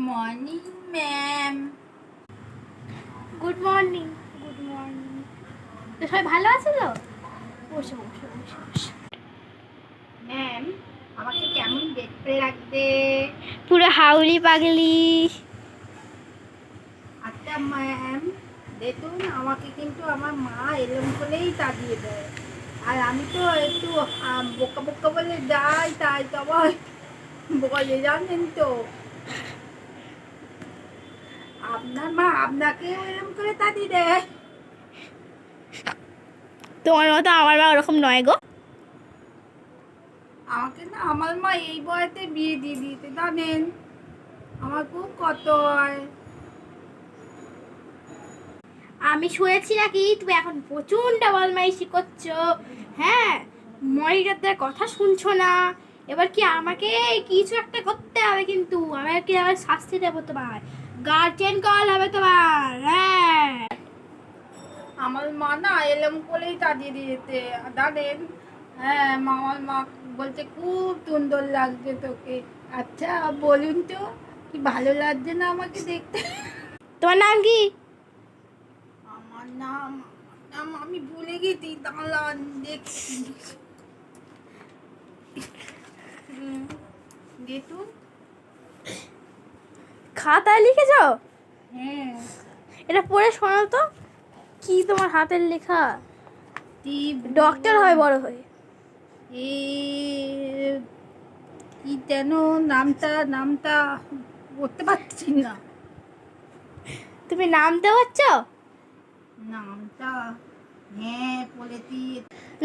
Morning ma'am. Good morning. Good morning. তো সবাই ভালো আছে তো? বসে বসে বসে বসে। ম্যাম, আমাকে কেমন দেখতে লাগবে? পুরো হাউলি পাগলি। আচ্ছা ম্যাম, দেখুন আমাকে কিন্তু আমার মা এরম বলেই তাড়িয়ে দেয়। আর আমি তো একটু বোকা বোকা বলে যাই, তাই তো আবার বলে, জানেন তো। আপনার মা আপনাকেও এরম করে তাড়িয়ে দেয়? তোমার মতো আমার মা ওরকম নয় গো। আমাকে না আমার মা এই বয়সে বিয়ে দিয়ে দিতে, জানেন। আমার খুব কষ্ট হয়। আমি শুয়েছি নাকি তুমি এখন প্রচন্ড বদমাইশি করছো? হ্যাঁ, মনিটরদের কথা শুনছো না। এবার কি আমাকে কিছু একটা করতে হবে, কিন্তু আমাকে কি আবার শাস্তি দেবো তোমার? গার্জেন কল হবে তোমার। হ্যাঁ, আমার মা না এরম করেই তাড়িয়ে দিয়েছে, জানেন। হ্যাঁ, আমার মা বলছে খুব সুন্দর লাগছে তোকে। আচ্ছা বলুন তো, কি ভালো লাগছে না আমাকে দেখতে? তোমার নাম কি? আমার নাম আমি ভুলে গেছি, দাঁড়ান দেখছি। দেখুন। খাতায় লিখেছো? হ্যাঁ। এটা পড়ে শোনাও তো, কি তোমার হাতের লেখা? ডক্টর হয় বড় হয়ে। এ কি যেন নামটা বলতে পারছি না। তুমি নামতে হচ্ছ? নামটা হ্যাঁ বলেছি।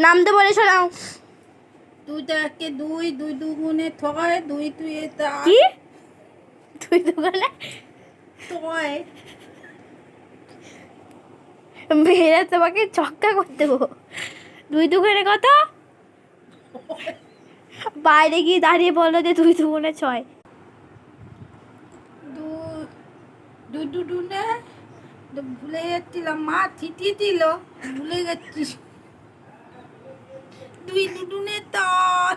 নামতে বলে শোনাও। তুই তো একে দুই দুই দুগুণে থয়, দুই তুই কি? তুই দোকানে থয়। মেয়েরা তোমাকে চক্কা করতে দেবো। দুই দুগুণে কত? বাইরে গিয়ে দাঁড়িয়ে বললো যে দুই দুগুণে 6। দুই দুগুণে ভুলে যাচ্ছিলাম, মা থিতি দিল, ভুলে যাচ্ছি। দুই দুগুণে তার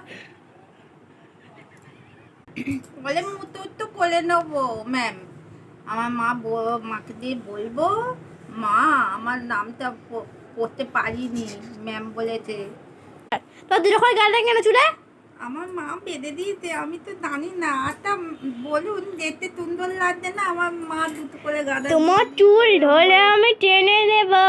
বলে মতো তো করে নেবো ম্যাম। আমার মাকে দিয়ে বলবো, মা আমার নামটা পড়তে পারিনি, ম্যাম বলেছে। তোর দুটো করে গার্ডেন কেন চুলে? আমার মা বেঁধে দিয়েছে, আমি তো জানি না। আচ্ছা বলুন, দেখতে সুন্দর লাগছে না আমার মা দুটো করে গাদা? তোমার চুল ধরে আমি টেনে দেবো।